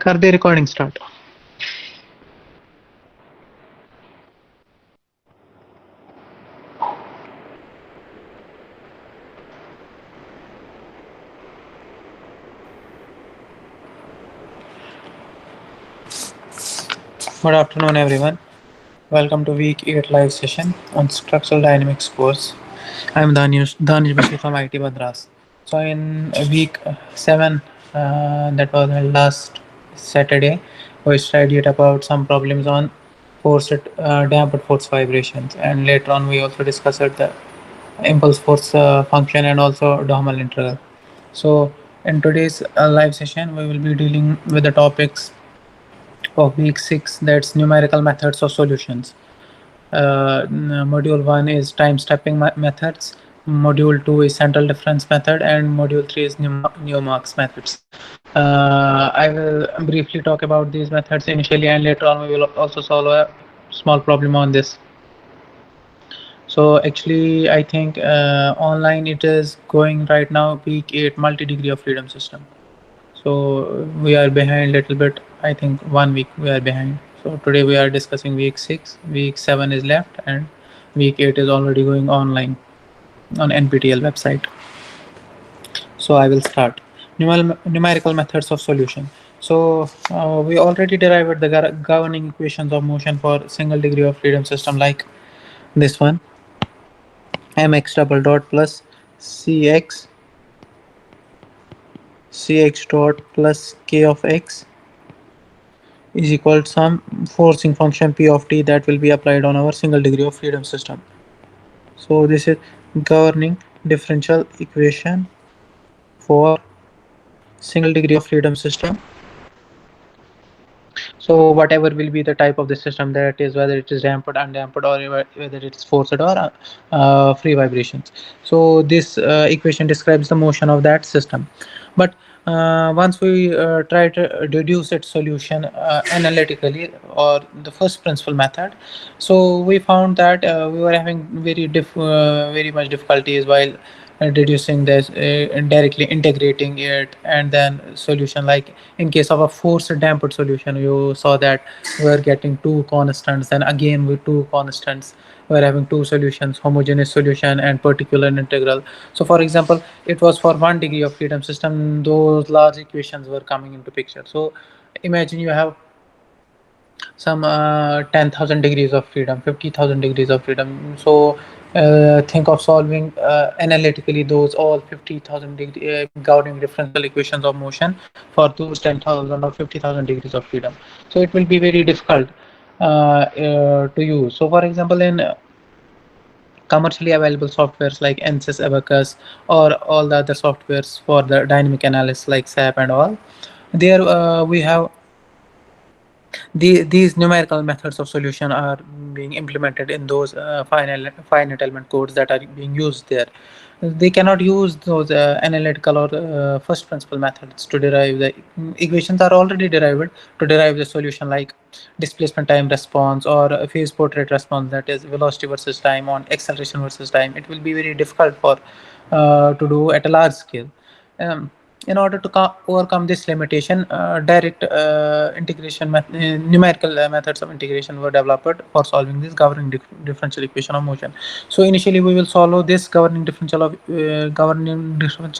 कर दे recording start. Good afternoon, everyone. Welcome to week 8 live session on structural dynamics course. I'm Danish Bashir from IT Madras. So in week 7, that was last Saturday, we studied about some problems on damped force vibrations, and later on we also discussed the impulse force function and also Domal integral. So in today's live session, we will be dealing with the topics of week 6, that's numerical methods of solutions. Module 1 is time stepping methods, module 2 is central difference method, and module 3 is Newmark's methods. I will briefly talk about these methods initially, and later on we will also solve a small problem on this. So actually I think online it is going right now week 8 multi-degree of freedom system. So we are behind little bit. I think 1 week we are behind. So today we are discussing week 6, week 7 is left, and week 8 is already going online on NPTEL website. So I will start numerical methods of solution. So we already derived the governing equations of motion for single degree of freedom system, like this one: mx double dot plus cx dot plus k of x is equal to some forcing function p of t that will be applied on our single degree of freedom system. So this is governing differential equation for single degree of freedom system. So whatever will be the type of the system, that is whether it is damped, undamped, or whether it's forced or free vibrations. So this equation describes the motion of that system. But once we try to deduce its solution analytically, or the first principle method, so we found that we were having very much difficulties while deducing this, directly integrating it, and then solution. Like in case of a forced damped solution, you saw that we are getting two constants, and again with two constants we are having two solutions: homogeneous solution and particular integral. So for example, it was for 1 degree of freedom system, those large equations were coming into picture. So imagine you have some 10,000 degrees of freedom, 50,000 degrees of freedom. So think of solving analytically those all 50,000 degree governing differential equations of motion for those 10,000 or 50,000 degrees of freedom. So it will be very difficult to use. So for example, in commercially available softwares like NSYS, Abacus, or all the other softwares for the dynamic analysis like SAP and all, there we have these numerical methods of solution are being implemented in those finite element codes that are being used there. They cannot use those analytical or first principle methods to derive the equations are already derived to derive the solution, like displacement time response or a phase portrait response, that is velocity versus time on acceleration versus time. It will be very difficult for to do at a large scale. In order to overcome this limitation, direct numerical methods of integration were developed for solving this governing differential equation of motion. So initially we will solve this governing differential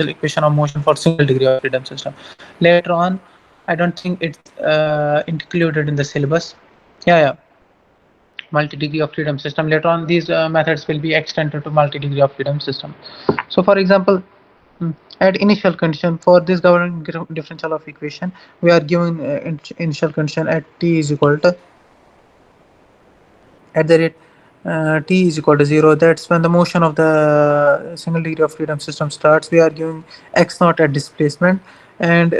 equation of motion for single degree of freedom system. Later on, I don't think it's included in the syllabus. Yeah, multi-degree of freedom system. Later on, these methods will be extended to multi-degree of freedom system. So for example, at initial condition for this governing differential of equation, we are given initial condition at t is equal to at the rate t is equal to 0. That's when the motion of the single degree of freedom system starts. We are giving x naught at displacement, and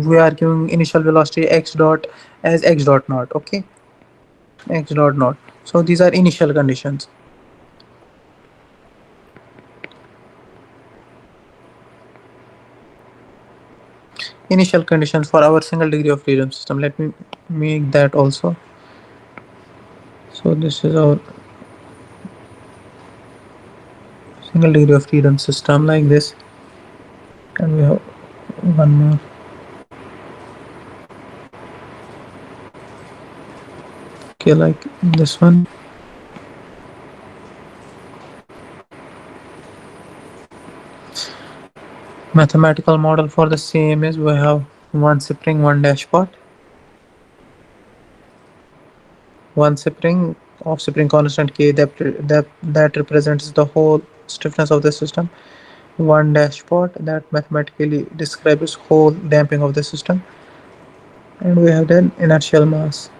we are giving initial velocity x dot as x dot naught. Okay, x dot naught. So these are initial conditions. Initial conditions for our single degree of freedom system. Let me make that also. So this is our single degree of freedom system, like this, and we have one more. Okay, like this one. Mathematical model for the same is we have one spring, one dashpot, one spring of spring constant k that represents the whole stiffness of the system, one dashpot that mathematically describes whole damping of the system, and we have then inertial mass.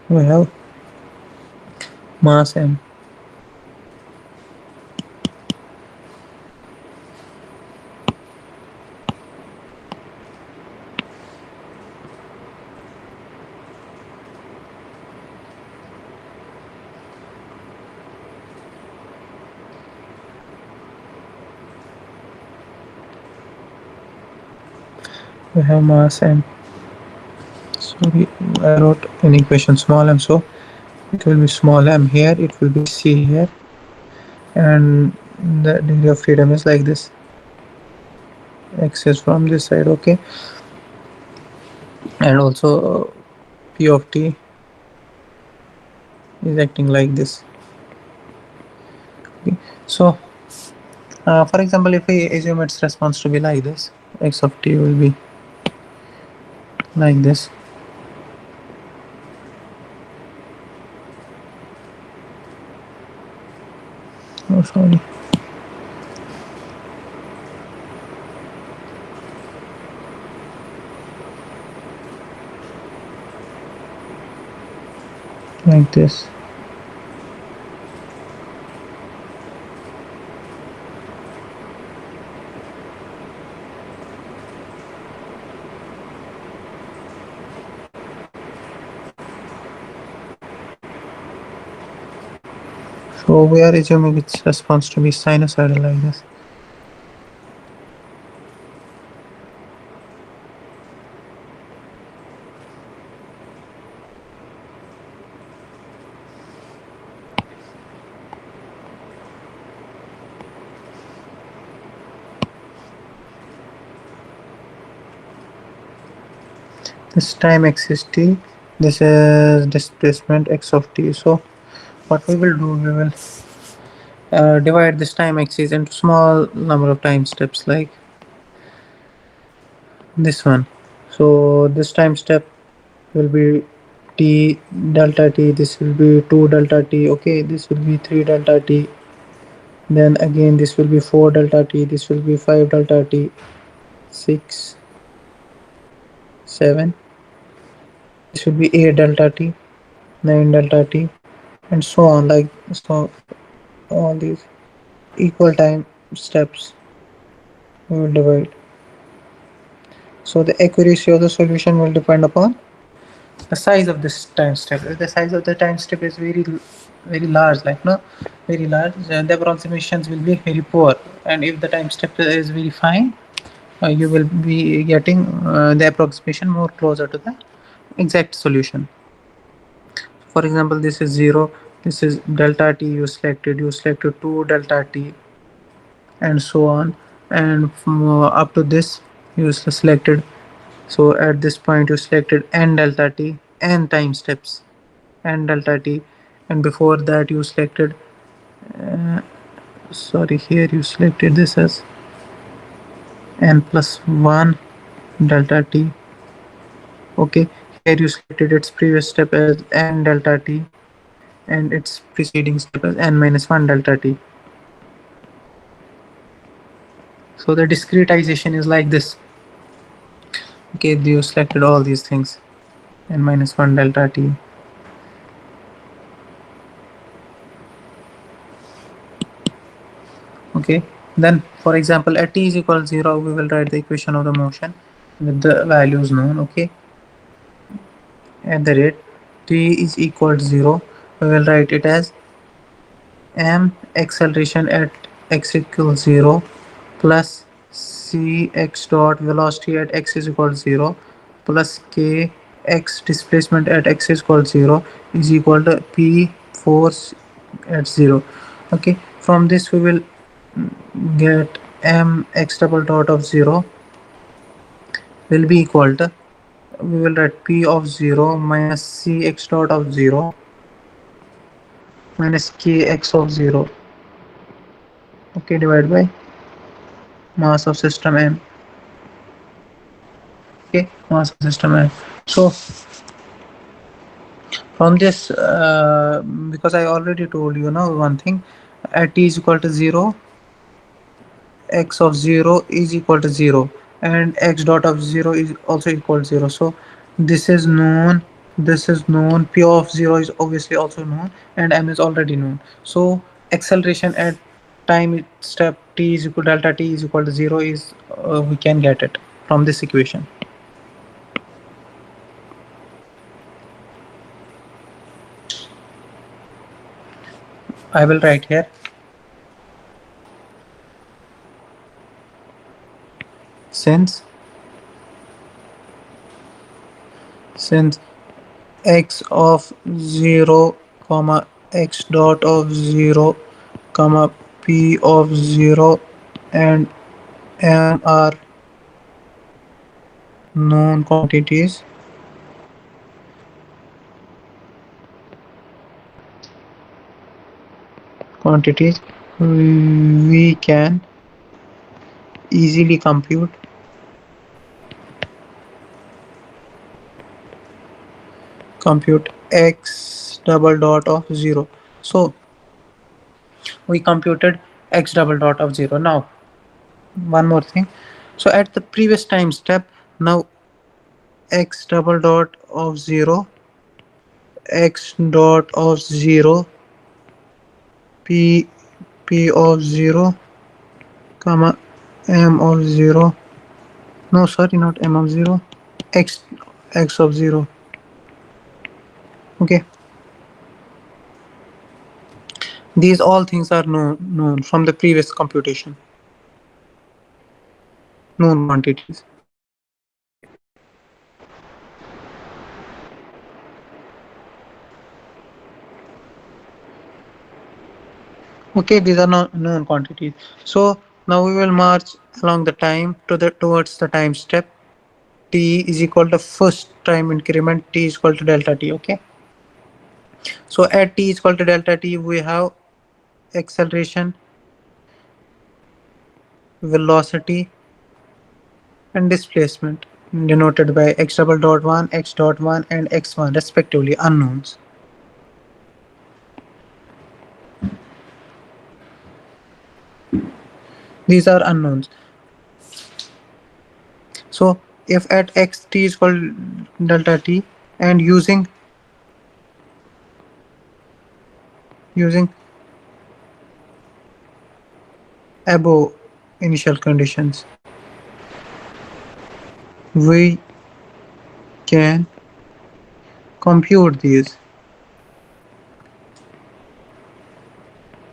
We have mass m. We have mass m. Sorry, I wrote an equation small m, so it will be small m here, it will be c here, and the degree of freedom is like this. X is from this side, okay, and also p of t is acting like this. Okay. So, for example, if we assume its response to be like this, x of t will be like this. Oh, sorry. Like this. So we are assuming its response to be sinusoidal like this. This time x is t, this is displacement x of t. So what we will do, we will divide this time axis into small number of time steps like this one. So this time step will be t delta t, this will be 2 delta t, okay, this will be 3 delta t, then again this will be 4 delta t, this will be 5 delta t, 6, 7, this will be 8 delta t, 9 delta t, and so on, like so all these equal time steps we will divide. So the accuracy of the solution will depend upon the size of this time step. If the size of the time step is very large, like no very large, the approximations will be very poor, and if the time step is very fine, you will be getting the approximation more closer to the exact solution. For example, this is 0, this is delta t, you selected 2 delta t, and so on, and from, up to this you selected. So at this point you selected n delta t, n time steps, n delta t, and before that you selected sorry, here you selected this as n plus 1 delta t, okay, here you selected its previous step as n delta t and its preceding step as n minus 1 delta t. So the discretization is like this. Okay, you selected all these things, n minus 1 delta t. Okay, then for example at t is equal to 0, we will write the equation of the motion with the values known. Okay, at the rate t is equal to 0, we will write it as m acceleration at x equals 0 plus c x dot velocity at x is equal to 0 plus k x displacement at x is equal to 0 is equal to p force at 0. Okay, from this we will get m x double dot of 0 will be equal to, we will write p of 0 minus cx dot of 0 minus kx of 0, okay, divided by mass of system m. Okay, mass of system m. So from this, because I already told you now one thing, at t is equal to 0, x of 0 is equal to 0, and x dot of 0 is also equal to 0. So this is known, this is known, p of 0 is obviously also known, and m is already known. So acceleration at time step t is equal, delta t is equal to 0 is, we can get it from this equation. I will write here, since since x of 0 comma x dot of 0 comma p of 0 and m are known quantities, we can easily compute x double dot of 0. So we computed x double dot of 0. Now one more thing, so at the previous time step, now x double dot of 0, x dot of 0, p p of 0 comma m of 0, no sorry, not m of 0, x x of 0, okay. These all things are known from the previous computation, known quantities. Okay, these are known quantities. So now we will march along the time to the towards the time step. T is equal to first time increment, t is equal to delta t. Okay. So at t is equal to delta t, we have acceleration, velocity, and displacement denoted by x double dot 1, x dot 1, and x1 respectively, unknowns. These are unknowns. So if at x t is equal to delta t, and using above initial conditions, we can compute these,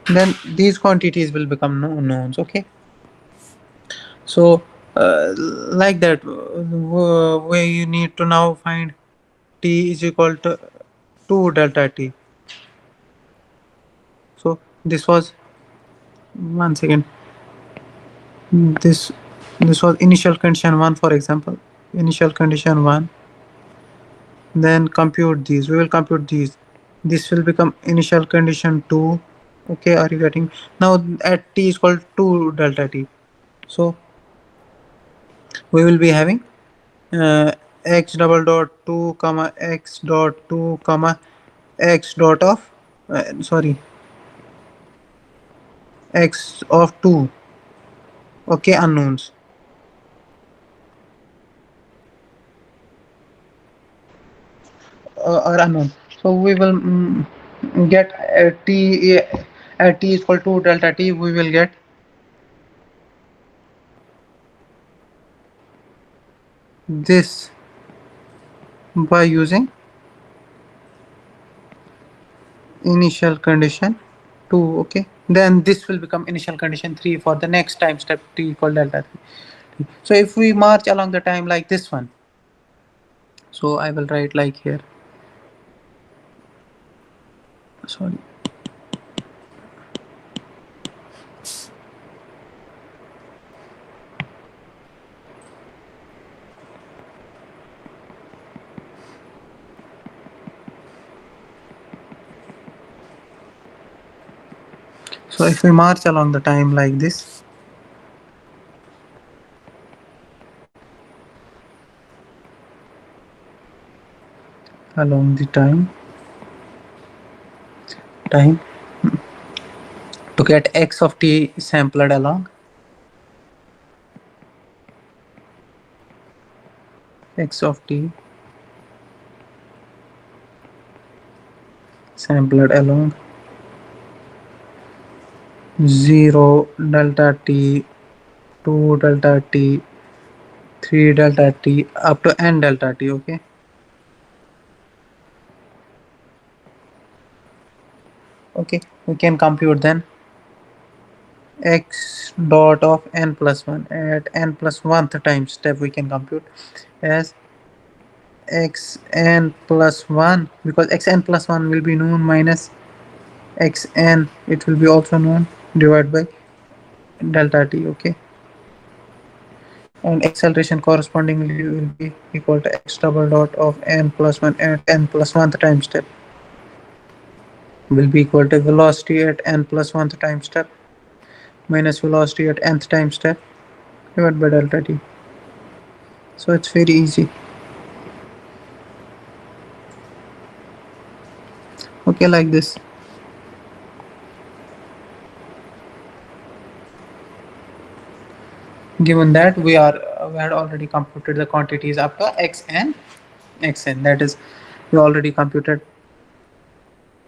then these quantities will become knowns. Okay. So like that, where you need to now find t is equal to 2 delta t. So this was, one second, this this was initial condition 1, for example, initial condition 1, then compute these, we will compute these, this will become initial condition 2. Okay, are you getting? Now at t is equal to 2 delta t, so we will be having uh, x double dot 2 comma x dot 2 comma x dot of, sorry, x of 2, okay, unknowns. Are unknown. So we will get t, at t is equal to delta t, we will get this by using initial condition 2. Okay, then this will become initial condition 3 for the next time step t equal delta 3. So if we march along the time like this one, so I will write like here, sorry, So if we march along the time like this, along the time to get x of t sampled along, x of t sampled along 0 delta t, 2 delta t, 3 delta t up to n delta t. Okay, okay, we can compute then x dot of n plus 1 at n plus 1th time step. We can compute as xn plus 1, because xn plus 1 will be known, minus xn, it will be also known, divided by delta t. Okay, and acceleration correspondingly will be equal to x double dot of n plus 1 at n plus 1th time step will be equal to velocity at n plus 1th time step minus velocity at nth time step divided by delta t. So it's very easy. Okay, like this. Given that we had already computed the quantities up to x and xn, that is, we already computed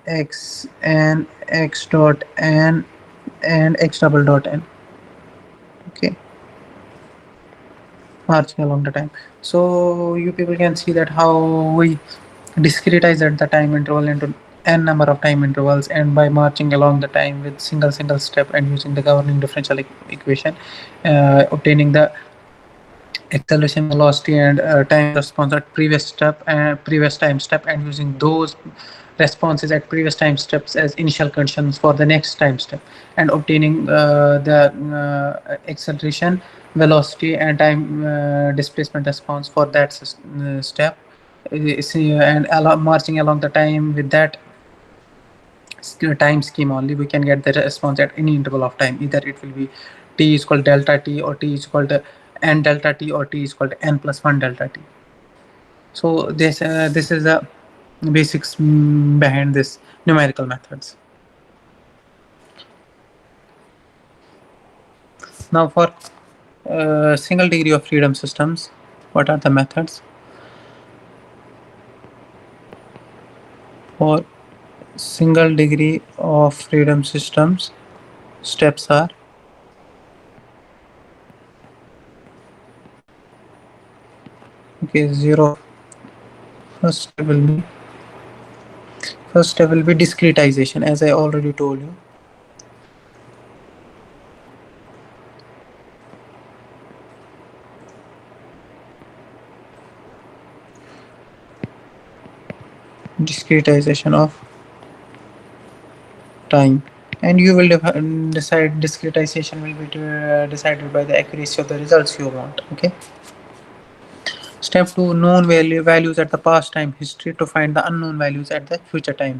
x and x dot n and x double dot n. Okay, marching along the time. So you people can see that how we discretize at the time interval into n number of time intervals, and by marching along the time with single step and using the governing differential equation, obtaining the acceleration, velocity, and time response at previous time step, and using those responses at previous time steps as initial conditions for the next time step, and obtaining the acceleration, velocity, and time displacement response for that step. And marching along the time with that time scheme only, we can get the response at any interval of time. Either it will be t is equal to delta t, or t is equal to n delta t, or t is equal to n plus 1 delta t. So this is the basics behind this numerical methods. Now for single degree of freedom systems, what are the methods? For single degree of freedom systems, steps are: okay, 0. First step will be discretization, as I already told you. Discretization of time, and you will decide discretization will be decided by the accuracy of the results you want. Okay, step 2, known values at the past time history to find the unknown values at the future time.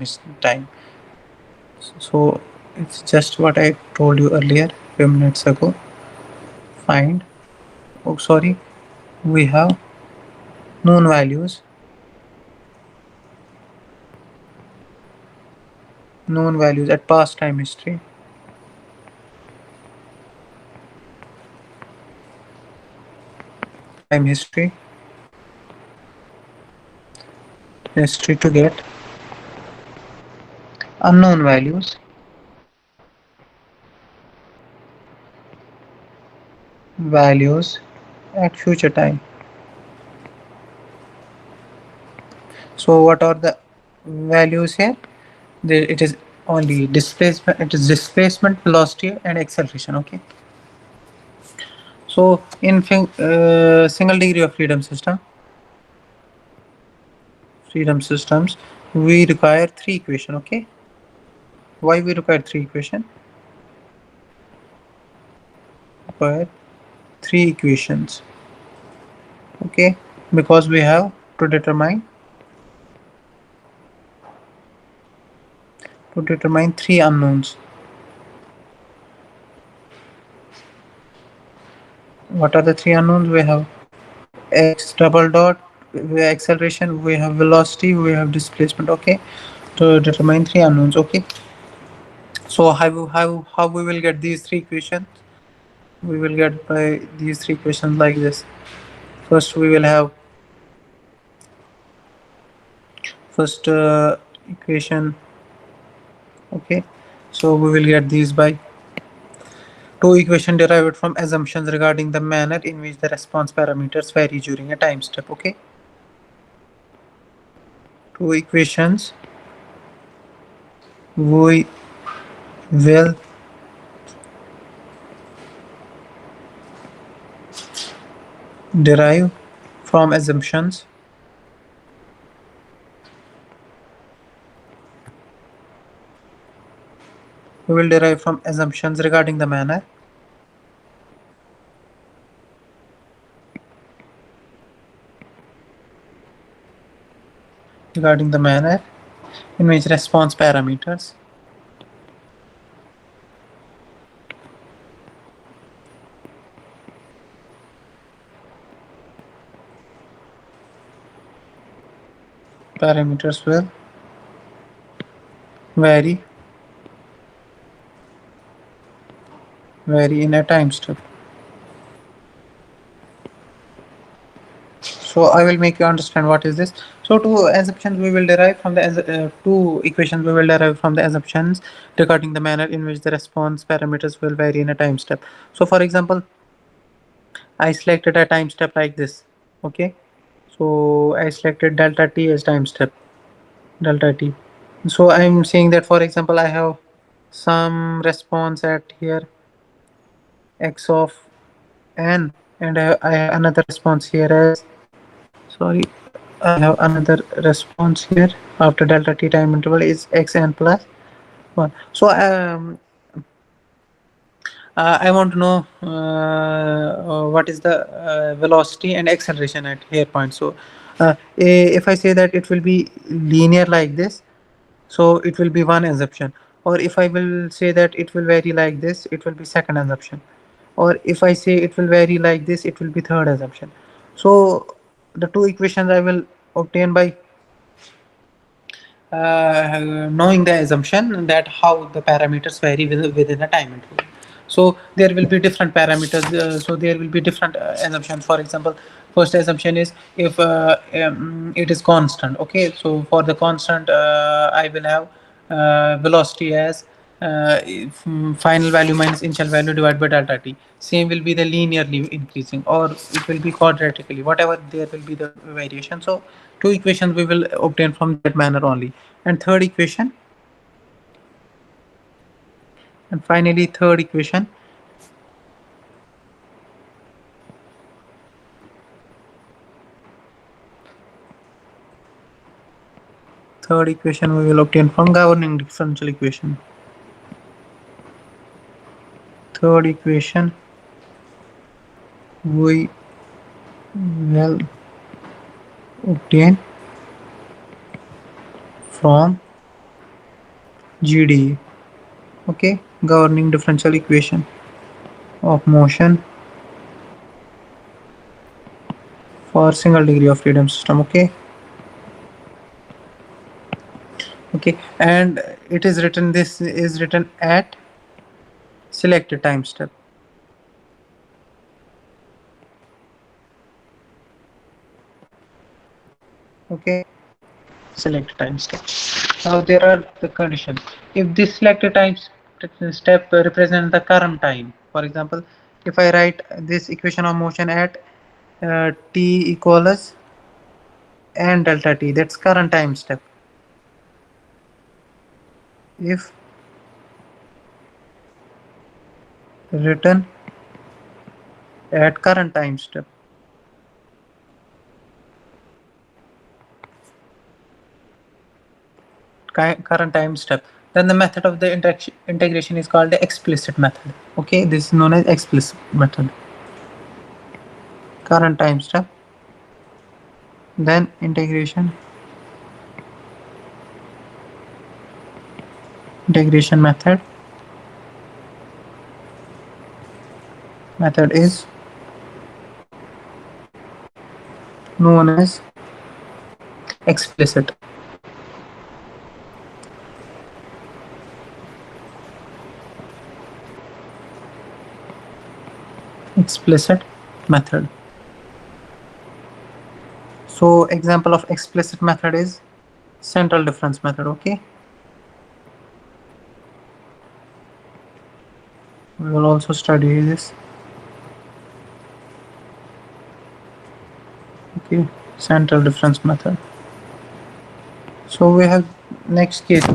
So it's just what I told you earlier, few minutes ago. Find, oh sorry, we have known values at past time history to get unknown values at future time. So what are the values here? It is only displacement, it is displacement, velocity, and acceleration. Okay, so in single degree of freedom systems, we require 3 equation. Okay, why we require 3 equation? Require 3 equations. Okay, because we have to determine 3 unknowns. What are the three unknowns? We have x double dot, we have acceleration, we have velocity, we have displacement. Okay, to determine three unknowns. Okay, so how we will get these three equations? We will get by these three equations like this. First we will have first equation. Okay, so we will get these by two equation derived from assumptions regarding the manner in which the response parameters vary during a time step. Okay, two equations we will derive from assumptions we will derive from assumptions regarding the manner in which response parameters will vary in a time step. So I will make you understand what is this. So two assumptions we will derive from the two equations we will derive from the assumptions regarding the manner in which the response parameters will vary in a time step. So for example, I selected a time step like this. Okay, so I selected delta t as time step, delta t. So I'm saying that, for example, I have some response at here x of n, and I have another response here as, sorry, I have another response here after delta t time interval is xn plus 1. So I want to know what is the velocity and acceleration at here point. So if I say that it will be linear like this, so it will be one assumption. Or if I will say that it will vary like this, it will be second assumption. Or if I say it will vary like this, it will be third assumption. So the two equations I will obtain by knowing the assumption that how the parameters vary within a time interval. So there will be different parameters. So there will be different assumptions. For example, first assumption is if it is constant. Okay, so for the constant, I will have velocity as final value minus initial value divided by delta t. Same will be the linearly increasing, or it will be quadratically, whatever there will be the variation. So two equations we will obtain from that manner only. And third equation, and finally third equation we will obtain from governing differential equation. Third equation we will obtain from GDE. Okay, governing differential equation of motion for single degree of freedom system. Okay, okay, and it is written, this is written at selected time step. Okay, select time step. Now there are the conditions. If this selected time step represents the current time, for example, if I write this equation of motion at t equals n delta t, that's current time step. If written at current time step, current time step, then the method of the integration is called the explicit method. Okay, this is known as explicit method. Current time step, then integration method is known as explicit. Explicit method. So example of explicit method is central difference method. Okay, we will also study this. Okay, central difference method. So we have next case.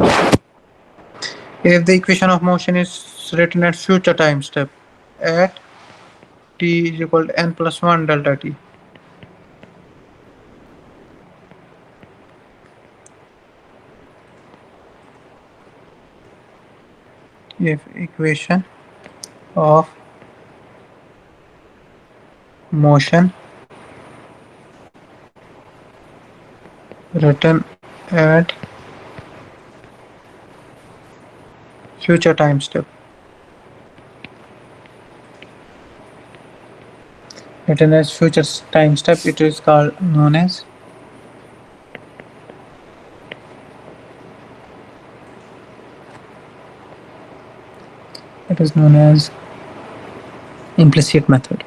If the equation of motion is written at future time step at t is equal to n plus 1 delta t. If equation of motion written at future time step, written as future time step, it is called known as implicit method.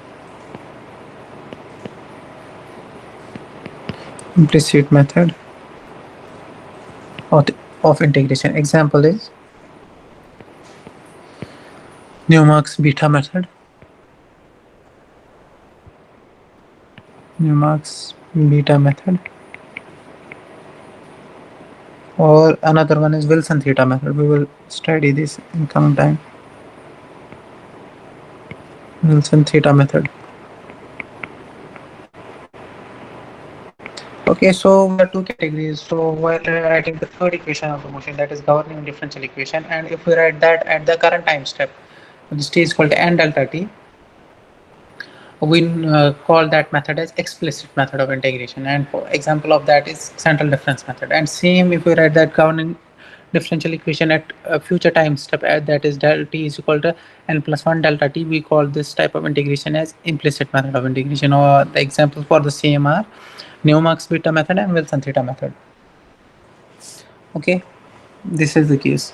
Implicit method of integration. Example is Newmark's beta method. Newmark's beta method. Or another one is Wilson theta method. We will study this in coming time. Wilson theta method. Okay, so we have two categories. So while writing the third equation of the motion, that is governing differential equation, and if we write that at the current time step, this t is equal to n delta t, we call that method as explicit method of integration, and for example of that is central difference method. And same if we write that governing differential equation at a future time step, that is delta t is equal to n plus 1 delta t, we call this type of integration as implicit method of integration, or the examples for the same are Newmark's beta method and Wilson theta method. Okay, this is the case.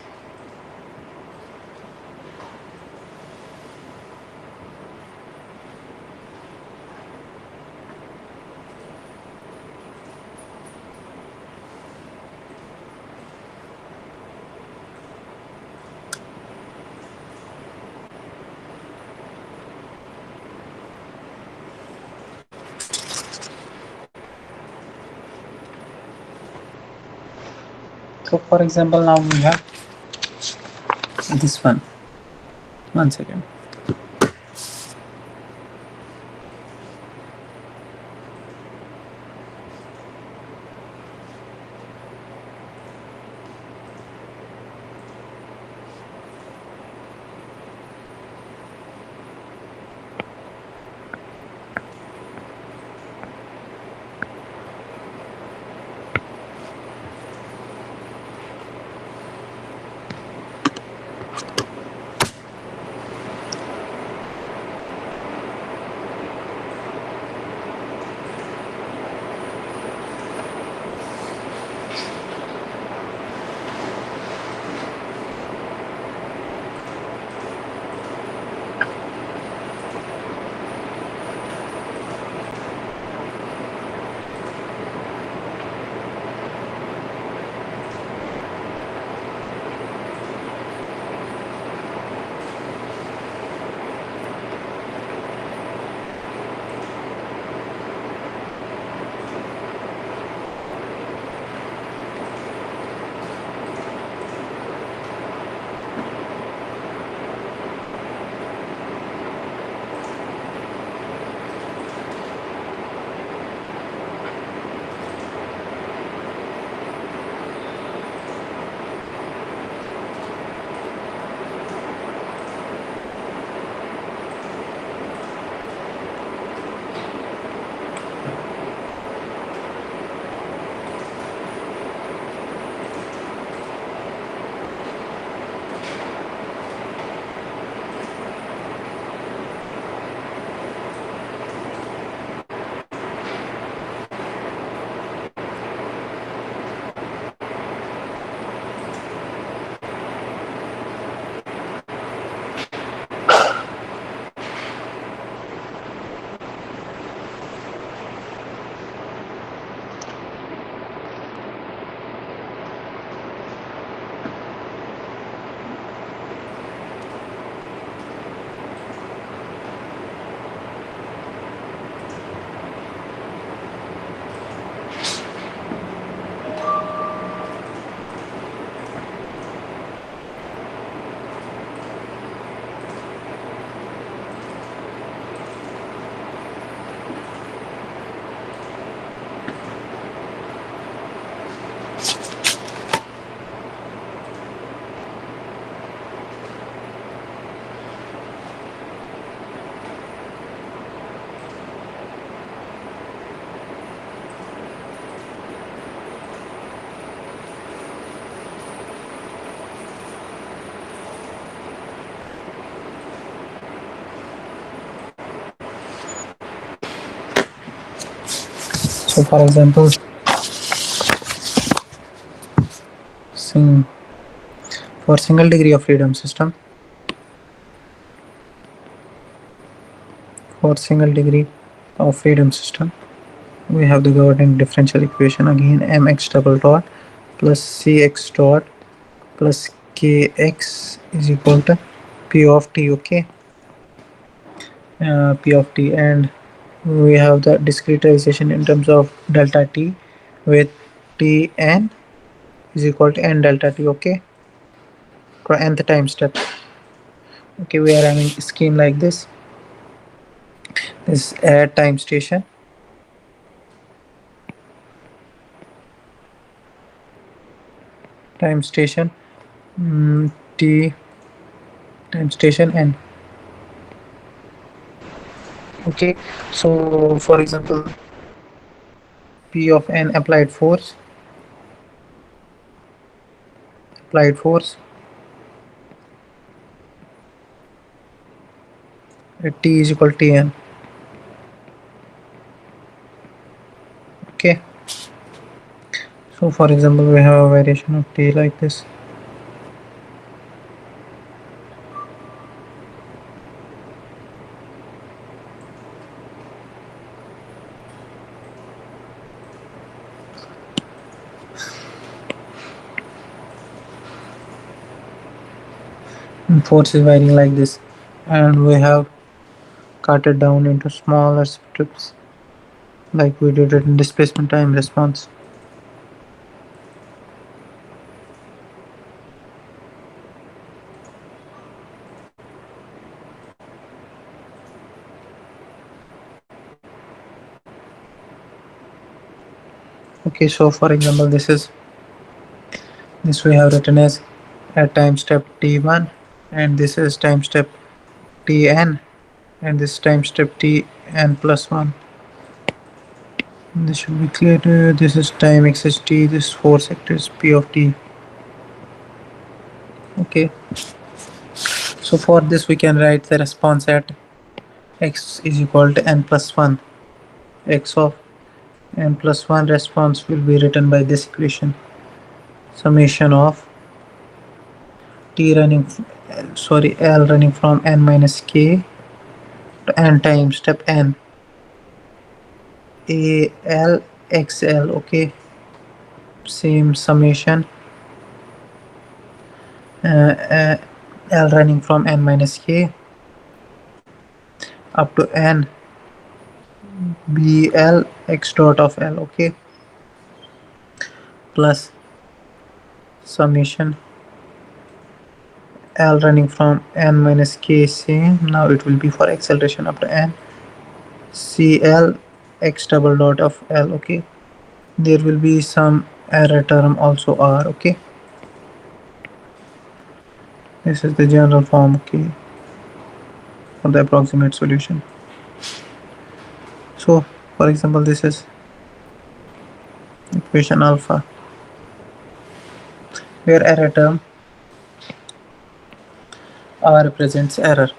So for example, now we have this one second. So for example, sing for single degree of freedom system, for single degree of freedom system, we have the governing differential equation again, mx double dot plus cx dot plus kx is equal to p of t. Okay, p of t, and we have the discretization in terms of delta t with t n is equal to n delta t. Okay, for nth time step. Okay, we are having a scheme like this. This add time station, t time station n. Okay, so for example, p of n applied force at t is equal to tn. Okay, so for example, we have a variation of t like this. And force is varying like this, and we have cut it down into smaller strips like we did it in displacement time response. Okay, so for example, this we have written as at time step t1, and this is time step tn, and this time step tn plus 1. This should be clear to you. This is time xht, this force vector is p of t. Okay, so for this we can write the response at x is equal to n plus 1. X of n plus 1 response will be written by this equation, summation of t running sorry l running from n minus k to n times step n a l x l. Okay, same summation, l running from n minus k up to n b l x dot of l. Okay, plus summation l running from n minus k, same, now it will be for acceleration up to n cl x double dot of l. Okay, there will be some error term also r. Okay, this is the general form. Okay, for the approximate solution. So for example, this is equation alpha, where error term r represents error.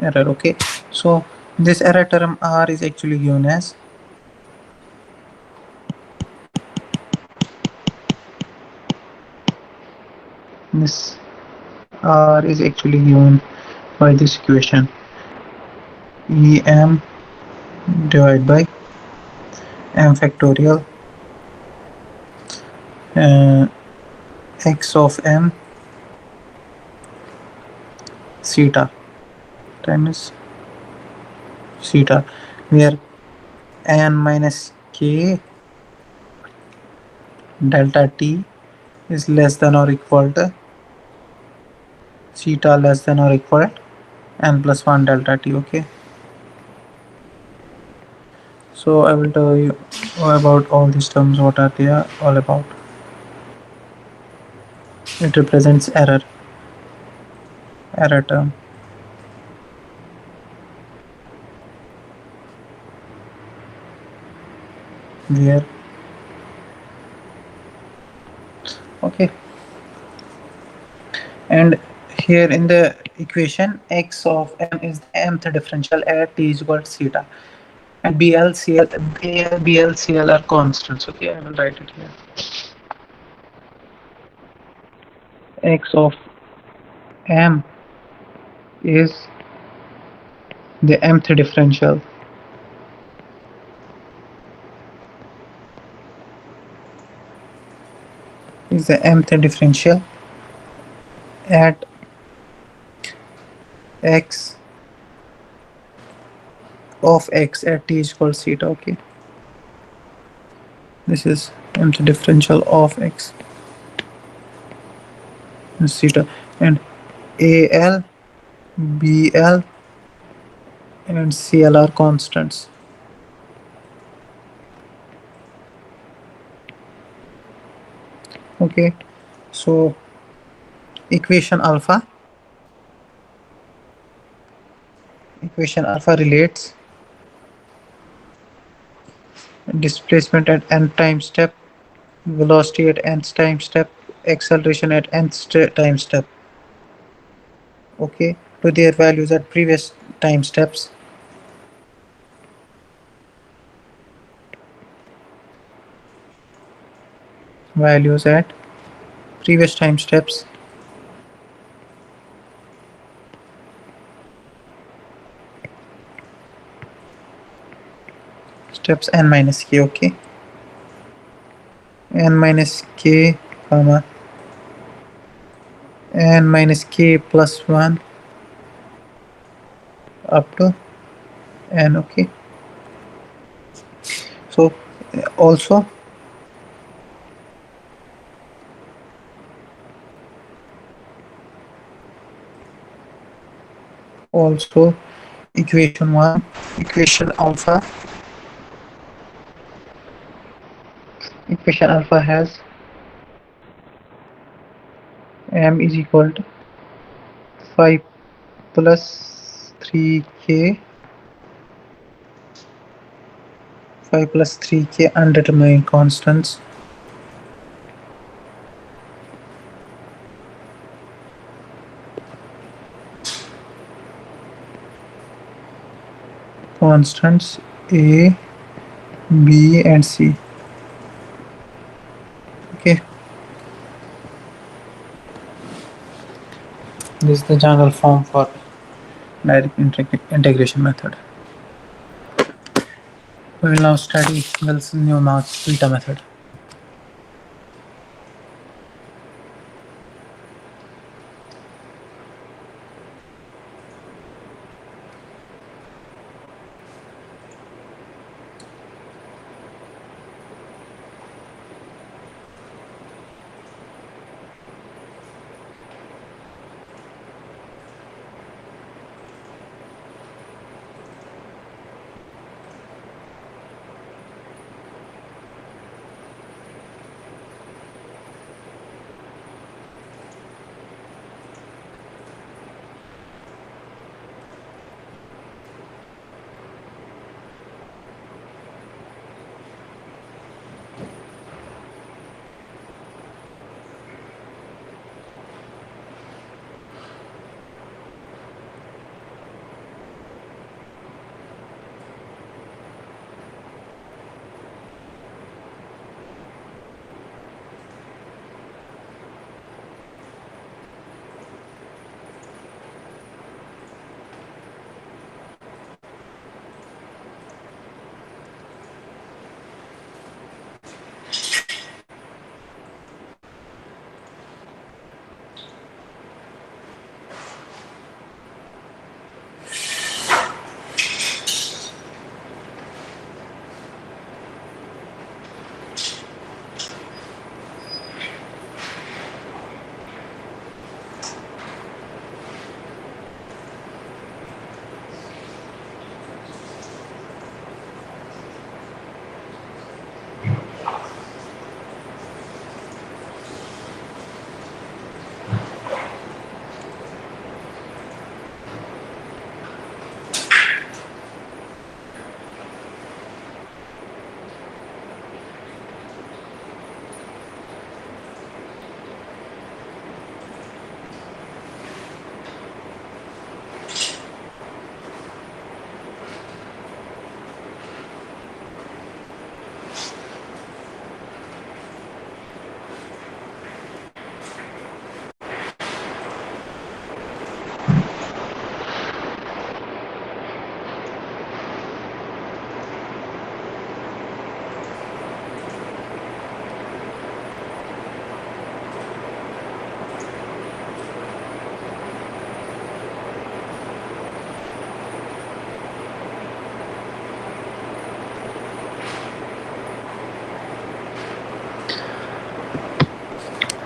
Okay, so this error term r is actually given as this r is actually given by this equation, em divided by m factorial x of m theta times theta, where n minus k delta t is less than or equal to theta less than or equal to n plus 1 delta t. Okay, so I will tell you about all these terms, what are they all about. It represents error term, where okay, And here in the equation, x of m is the mth differential at t is equal to theta, and BL are constants. Okay, I will write it here. X of m is the mth differential at x of x at t is equal to theta. Okay, this is mth differential of x is theta, and AL, BL, and CL are constants. Okay, so equation alpha relates displacement at nth time step, velocity at nth time step, acceleration at nth time step, okay, to their values at previous time steps. Values at previous time steps, steps n minus k. Okay, n minus k comma n minus k plus 1 up to n. Okay, so also equation 1, equation alpha has m is equal to 5 plus 3k 5 plus 3k undetermined constants A, B, and C. Okay, this is the general form for direct integration method. We will now study Wilson-Newmark's beta method.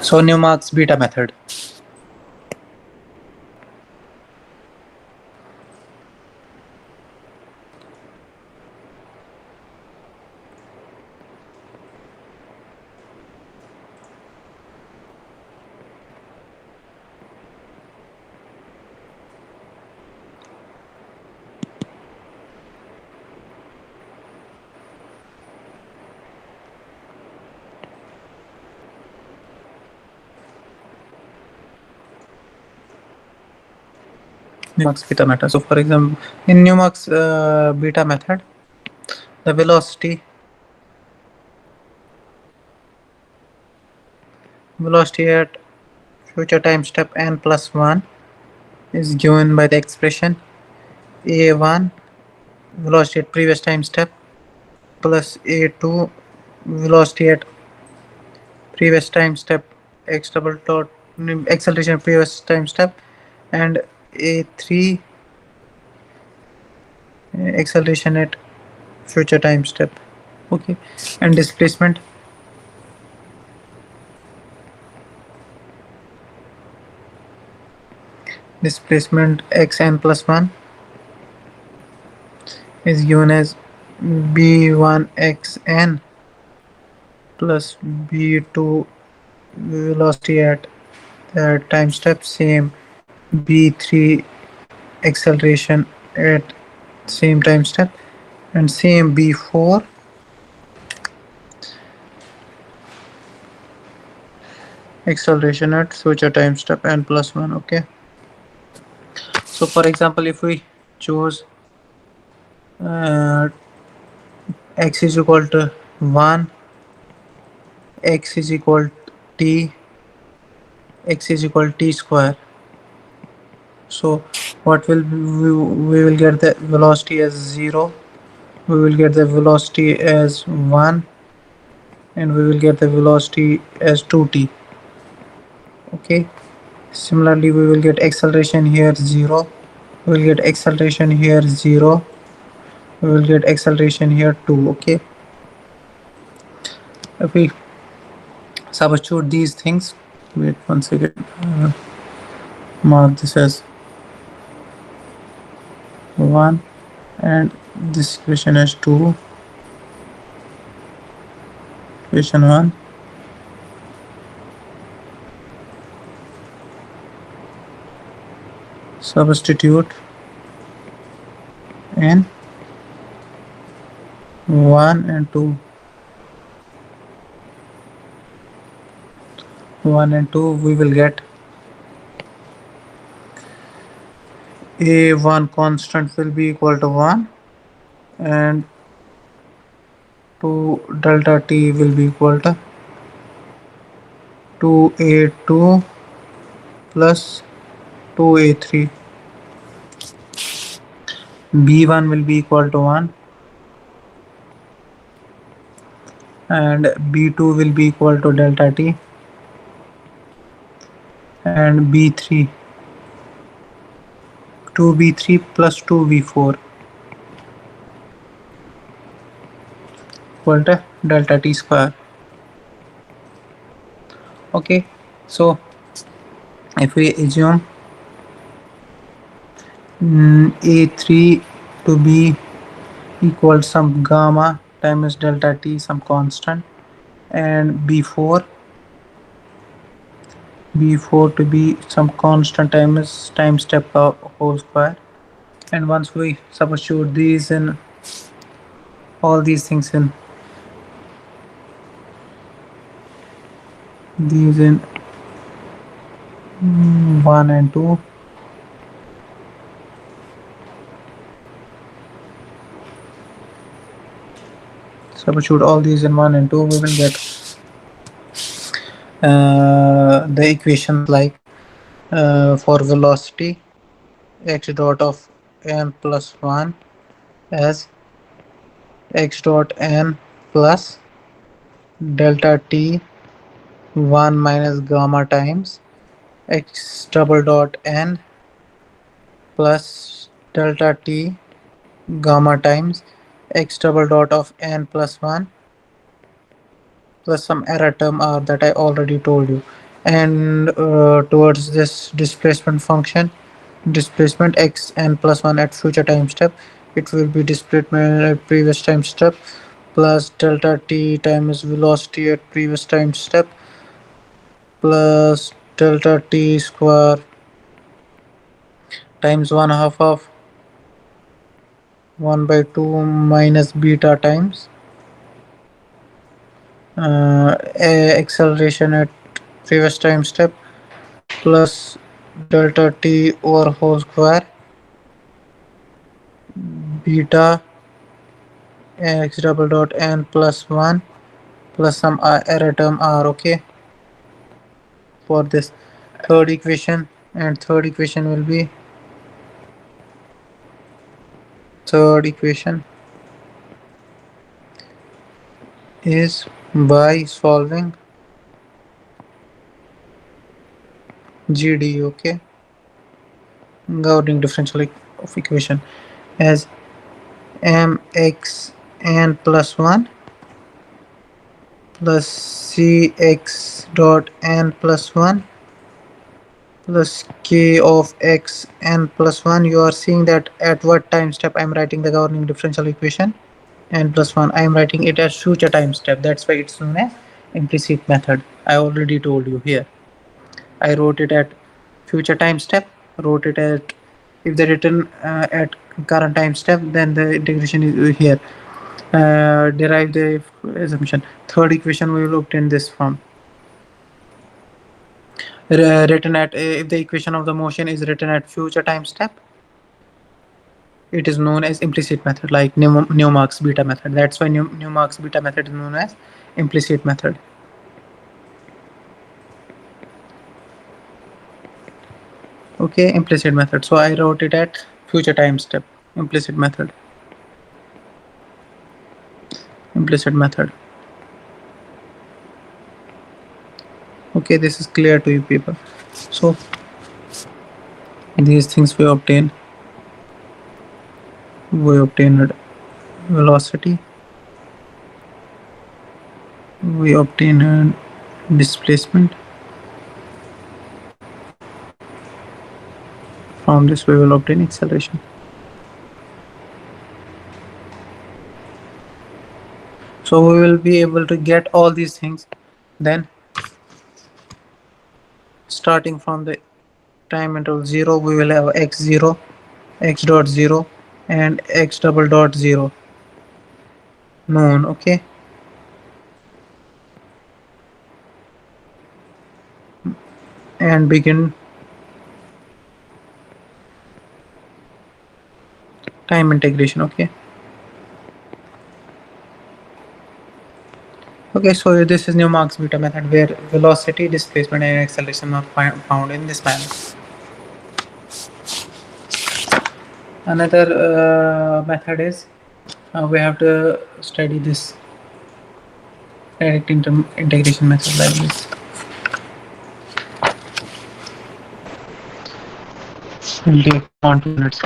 So Newmark's beta method. Newmark's beta method. So for example, in Newmark's beta method, the velocity at future time step n plus 1 is given by the expression a1 velocity at previous time step plus a2 velocity at previous time step x double dot acceleration previous time step, and a3 acceleration at future time step. Okay, and displacement xn plus 1 is given as b1xn plus b2 velocity at the time step, same b3 acceleration at same time step, and same b4 acceleration at future time step n plus 1. Okay, so for example, if we choose uh, x is equal to 1, x is equal t, x is equal t square, so what will we will get the velocity as 0, we will get the velocity as 1, and we will get the velocity as 2t. Okay, similarly we will get acceleration here 0, we will get acceleration here 0, we will get acceleration here 2. Okay, if we substitute these things, wait one second, mark this as 1 and this equation as 2, equation 1, substitute in 1 and 2, 1 and 2, we will get a1 constant will be equal to 1 and 2 delta t will be equal to 2a2 plus 2a3. b1 will be equal to 1 and b2 will be equal to delta t, and b3 2b3 plus 2b4 equal to delta t square. Okay, so if we assume a3 to be equal some gamma times delta t, some constant, and b4 to be some constant times time step whole square, and once we substitute these in all these things in these in 1 and 2, substitute all these in 1 and 2, we will get the equations like for velocity x dot of n plus 1 as x dot n plus delta t 1 minus gamma times x double dot n plus delta t gamma times x double dot of n plus 1 plus some error term r that I already told you, and towards this displacement x n plus 1 at future time step, it will be displacement at previous time step plus delta t times velocity at previous time step plus delta t square times 1 half of 1 by 2 minus beta times acceleration at previous time step plus delta t over whole square beta x double dot n plus 1 plus some error term r. Okay, for this third equation, and third equation is by solving GD. Okay, governing differential of equation as mx n plus 1 plus cx dot n plus 1 plus k of x n plus 1. You are seeing that at what time step I am writing the governing differential equation n plus 1. I am writing it as future time step. That's why it's known as implicit method. I already told you here. I wrote it at future time step, wrote it at, if they written at current time step, then the integration is here. Derive the assumption. Third equation we will obtain this from. Written at, if the equation of the motion is written at future time step, it is known as implicit method, like Newmark's beta method. That's why Newmark's beta method is known as implicit method. Okay, implicit method. So I wrote it at future time step. Implicit method. Implicit method. Okay, this is clear to you people. So these things we obtain. We obtained velocity. We obtained displacement. From this we will obtain acceleration. So we will be able to get all these things. Then starting from the time interval 0, we will have x0, x dot 0 and x double dot 0 known. Okay, and begin time integration. Okay, so this is Newmark's beta method, where velocity, displacement and acceleration are found in this manner. Another method is we have to study this direct integration method like this. We'll take 1 minutes.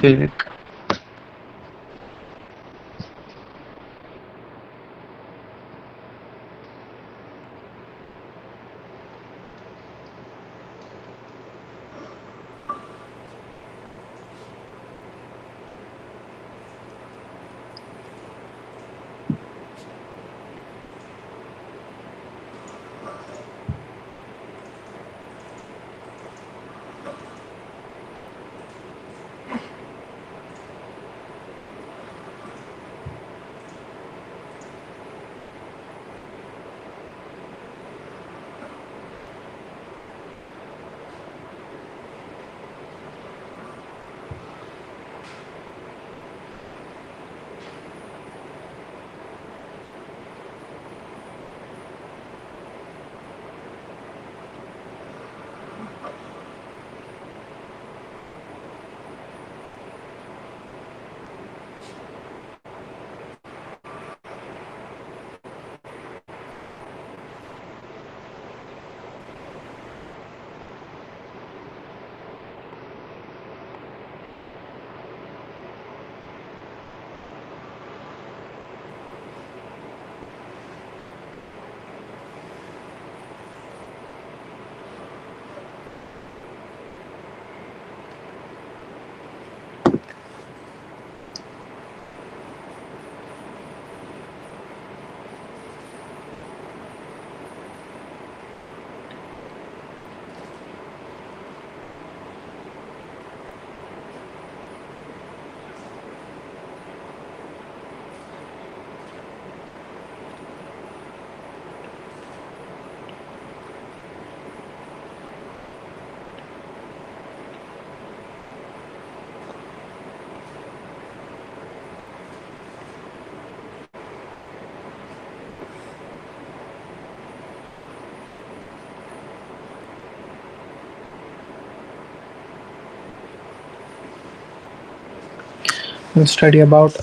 We'll study about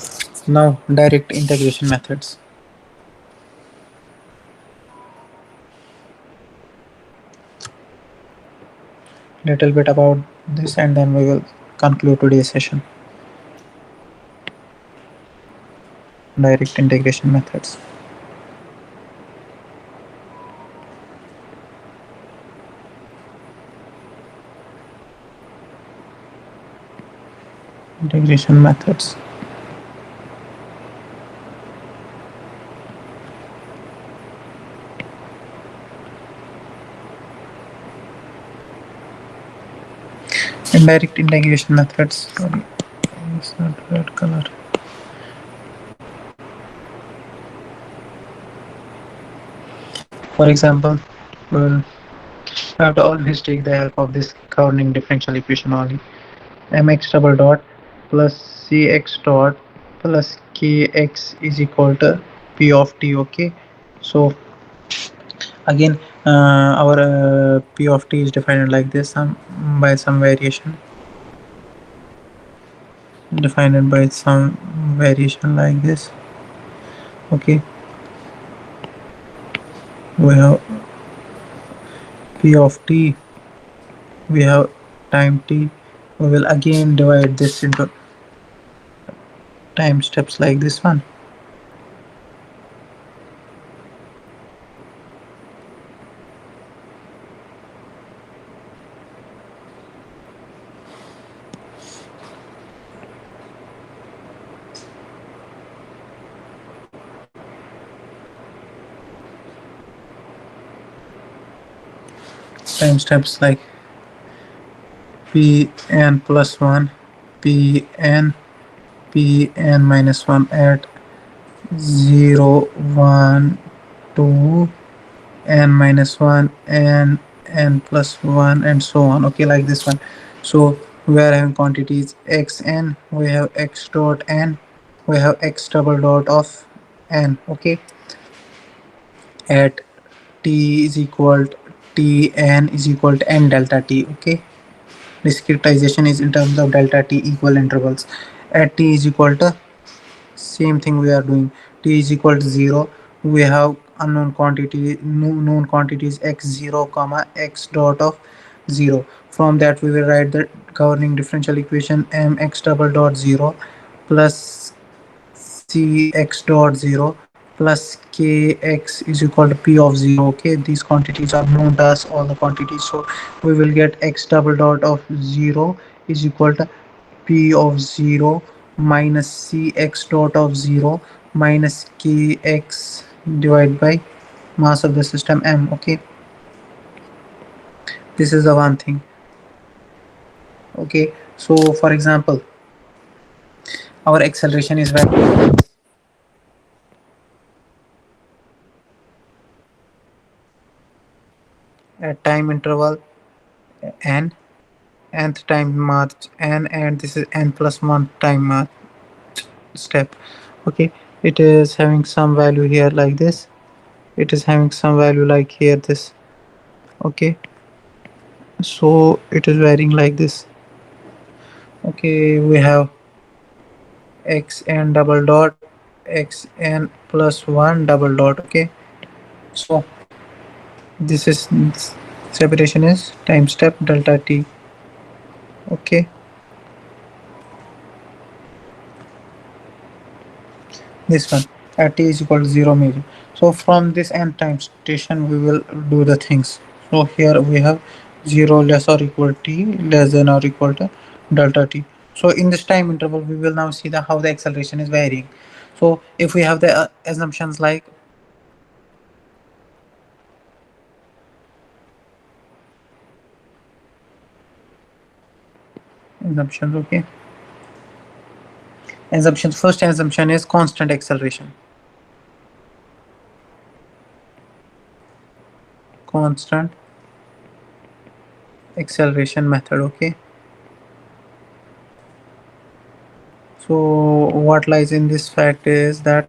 now direct integration methods. Little bit about this and then we will conclude today's session. Direct integration methods. Integration methods. Indirect integration methods. Sorry, it's not red color. For example, we'll have to always take the help of this governing differential equation only. Mx double dot plus cx dot plus kx is equal to p of t. Okay, so again our p of t is defined like this, some by some variation, defined by some variation like this. Okay, we have p of t, we have time t. We will again divide this into time steps like this one. Time steps like pn plus 1, pn, pn minus 1 at 0, 1, 2, n minus 1, n plus 1, and so on. Okay, like this one. So we are having quantities xn, we have x dot n, we have x double dot of n. Okay, at t is equal to t n is equal to n delta t. Okay, discretization is in terms of delta t equal intervals. At t is equal to, same thing we are doing, t is equal to 0, we have unknown quantity, known quantities x0 comma x dot of 0. From that we will write the governing differential equation mx double dot 0 plus cx dot 0 plus kx is equal to p of 0. Okay, these quantities are known to us, all the quantities, so we will get x double dot of 0 is equal to p of 0 minus cx dot of 0 minus kx divided by mass of the system m. Okay, this is the one thing. Okay, so for example, our acceleration is varying at time interval n, nth time march n, and this is n plus 1 time march step. Okay, it is having some value here like this, it is having some value like here this. Okay, so it is varying like this. Okay, we have xn double dot xn plus 1 double dot. Okay, so this is, separation is time step delta t. Okay, this one at t is equal to 0 maybe. So from this n time station we will do the things. So here we have 0 less or equal t less than or equal to delta t. So in this time interval we will now see the how the acceleration is varying. So if we have the assumptions like assumptions. Okay, assumptions, first assumption is constant acceleration, constant acceleration method. Okay, so what lies in this fact is that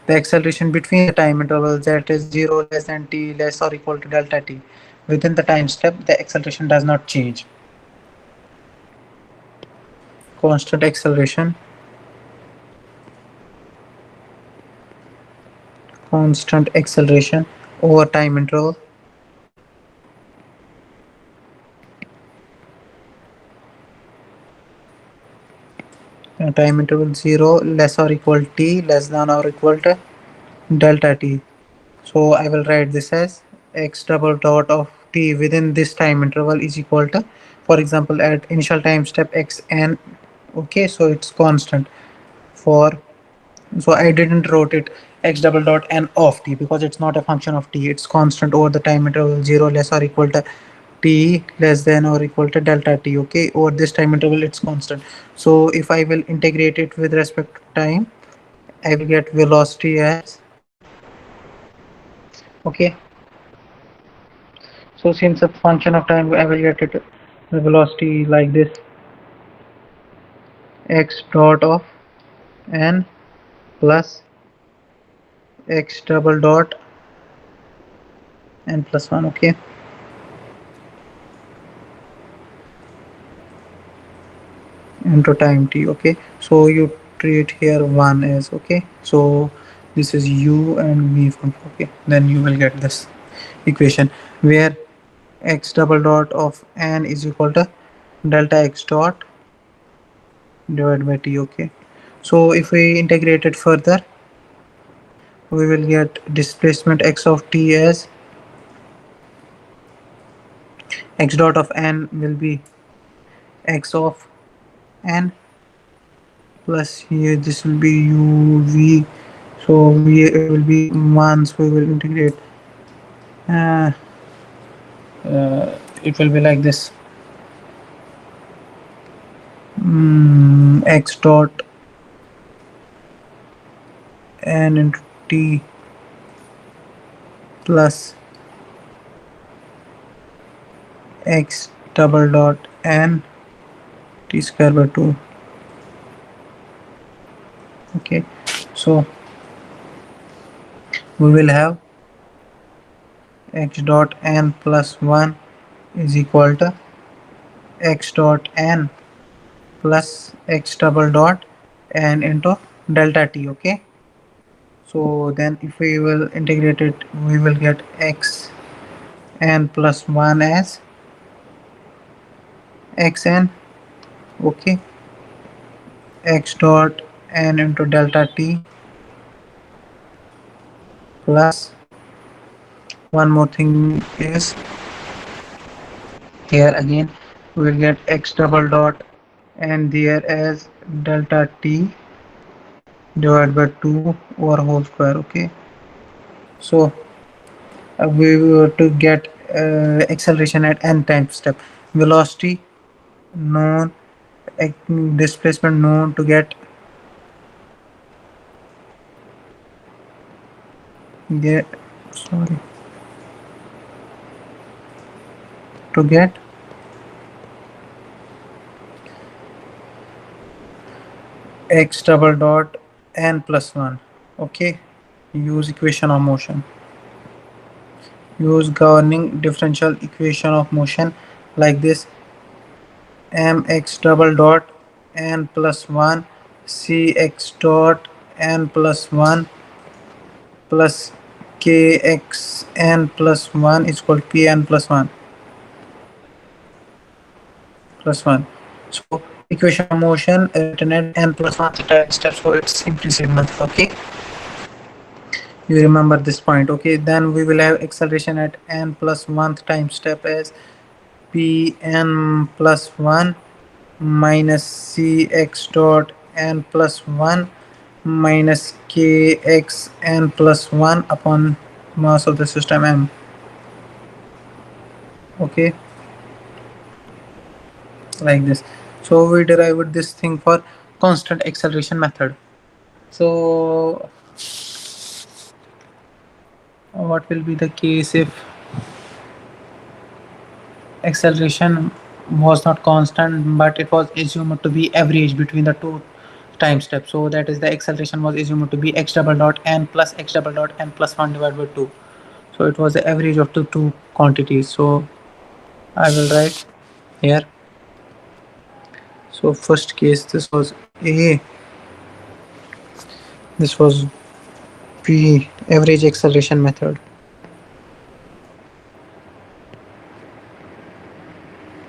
the acceleration between the time intervals, that is 0 less than t less or equal to delta t, within the time step the acceleration does not change. Constant acceleration constant acceleration over time interval. Time interval 0 less or equal t less than or equal to delta t. So I will write this as x double dot of t within this time interval is equal to, for example, at initial time step x n. Okay, so it's constant for, so I didn't wrote it x double dot n of t because it's not a function of t. It's constant over the time interval 0 less or equal to t less than or equal to delta t. Okay, over this time interval it's constant. So if I will integrate it with respect to time, I will get velocity as, okay, so since a function of time I will get it the velocity like this, x dot of n plus x double dot n plus 1. Okay, into time t. Okay, so you treat here 1 as, okay, so this is u and v from, okay, then you will get this equation where x double dot of n is equal to delta x dot divided by t. Okay, so if we integrate it further, we will get displacement x of t as x dot of n will be x of n plus here this will be uv, so we it will be once we will integrate, uh, it will be like this, x dot n into t plus x double dot n t square by 2. Okay, so we will have x dot n plus 1 is equal to x dot n plus x double dot n into delta t. Okay, so then if we will integrate it, we will get x n plus 1 as xn. Okay, x dot n into delta t plus one more thing is here again we will get x double dot n there as delta t divided by 2 over whole square. Okay, so we were to get acceleration at n time step, velocity known, displacement known, to get sorry to get x double dot n plus 1. Okay, use equation of motion, use governing differential equation of motion like this, mx double dot n plus 1 cx dot n plus 1 plus kx n plus 1 is equal to pn plus 1 plus 1. So equation of motion written at n plus 1 time step, so it's implicit method. Okay, you remember this point. Okay, then we will have acceleration at n plus 1th time step as pn plus 1 minus cx dot n plus 1 minus kx n plus 1 upon mass of the system m. Okay, like this. So we derived this thing for constant acceleration method. So what will be the case if acceleration was not constant but it was assumed to be average between the two time steps? So that is, the acceleration was assumed to be x double dot n plus x double dot n plus 1 divided by 2. So it was the average of the two quantities. So I will write here. So first case, this was a, this was P average acceleration method.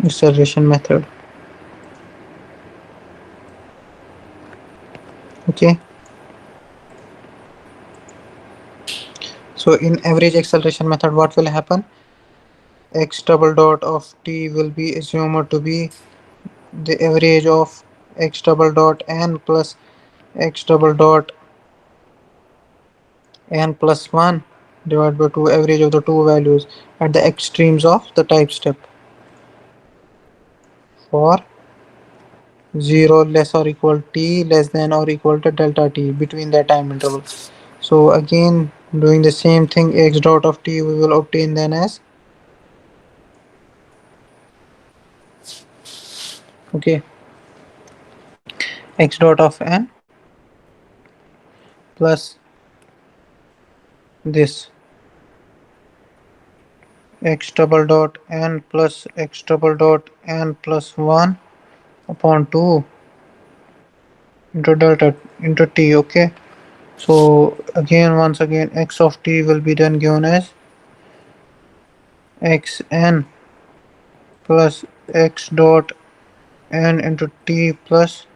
Acceleration method. Okay. So in average acceleration method, what will happen? X double dot of t will be assumed to be the average of x double dot n plus x double dot n plus 1 divided by 2, average of the two values at the extremes of the type step for 0 less or equal t less than or equal to delta t between that time interval. So again doing the same thing, x dot of t we will obtain then as, okay, x dot of n plus this x double dot n plus x double dot n plus 1 upon 2 into delta into t. Okay, so again once again x of t will be then given as xn plus x dot n into t plus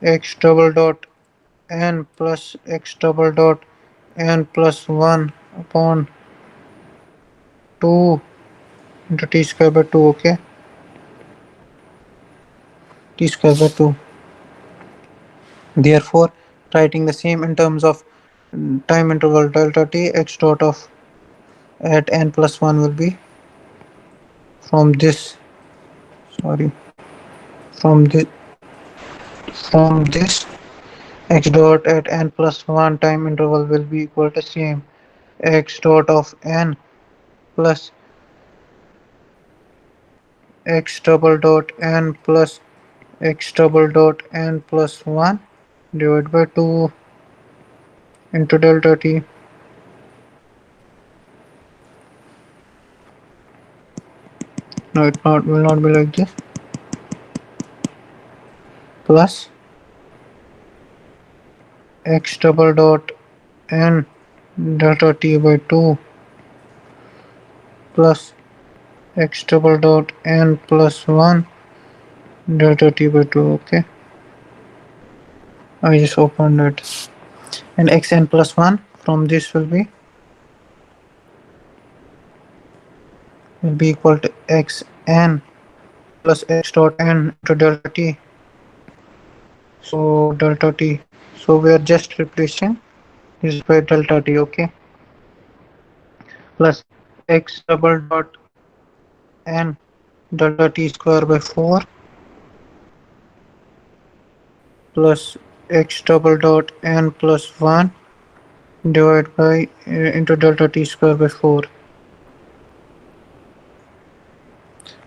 x double dot n plus x double dot n plus 1 upon 2 into t square by 2. Okay, t square by 2. Therefore writing the same in terms of time interval delta t, x dot of at n plus 1 will be from this, sorry, from this, from this x dot at n plus 1 time interval will be equal to same x dot of n plus x double dot n plus x double dot n plus 1 divided by 2 into delta t. No, it not will not be like this, plus x double dot n delta t by 2 plus x double dot n plus 1 delta t by 2. Okay, I just opened it, and xn plus 1 from this will be equal to xn plus x dot n into delta t. So delta t, so we are just replacing this by delta t. Okay, plus x double dot n delta t square by 4 plus x double dot n plus 1 divided by into delta t square by 4.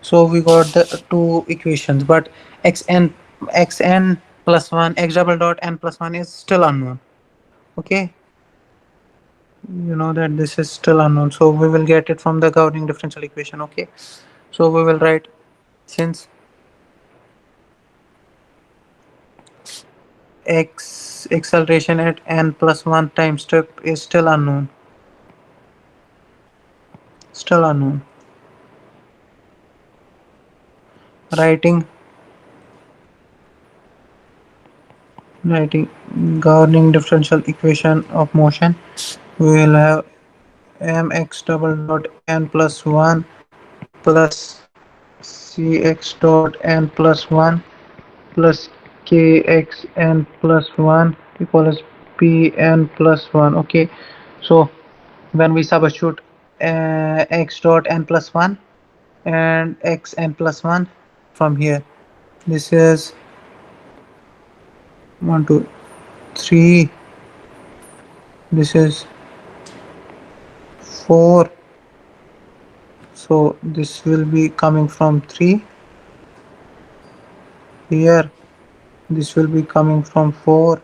So we got the two equations, but xn plus 1 x double dot n plus 1 is still unknown. Okay, you know that this is still unknown, so we will get it from the governing differential equation. Okay, so we will write, since x acceleration at n plus 1 time step is still unknown, writing writing governing differential equation of motion, we will have mx double dot n plus 1 plus cx dot n plus 1 plus kx n plus 1 equals pn plus 1. Okay, so when we substitute x dot n plus 1 and x n plus 1 from here, this is 1 2 3, this is 4, so this will be coming from 3 here, this will be coming from 4.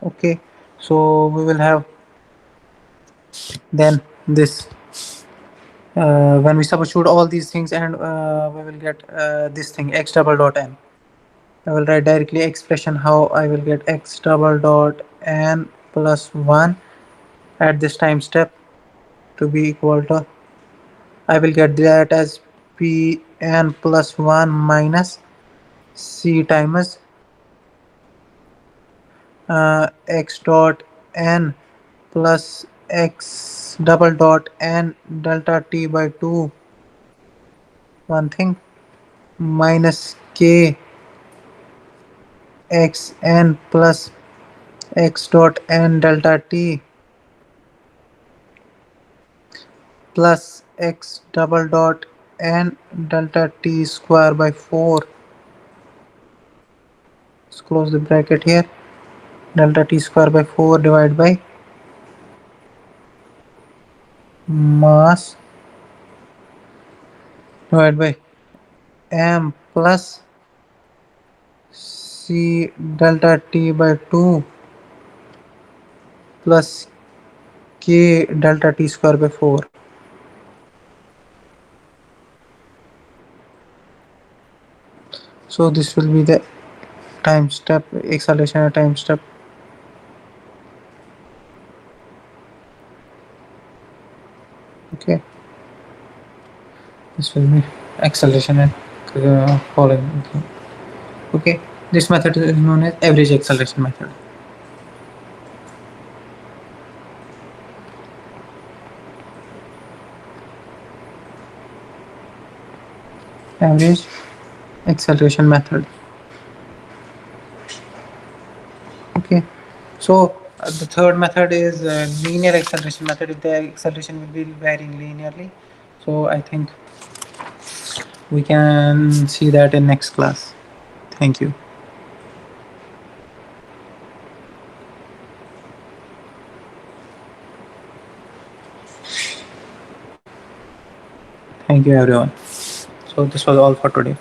Okay, so we will have then this, when we substitute all these things, and we will get this thing x double dot n. I will write directly expression how I will get x double dot n plus 1 at this time step to be equal to, I will get that as p n plus 1 minus c times x dot n plus x double dot n delta t by 2 one thing minus k x n plus x dot n delta t plus x double dot n delta t square by 4. Let's close the bracket here. Delta t square by 4 divided by mass divided by m plus c delta t by 2 plus k delta t square by 4. So this will be the time step, acceleration at time step. Okay, this will be acceleration and following. Okay, this method is known as average acceleration method. Average acceleration method. Okay, so the third method is linear acceleration method. If the acceleration will be varying linearly, so I think we can see that in next class. Thank you. Thank you everyone. So this was all for today.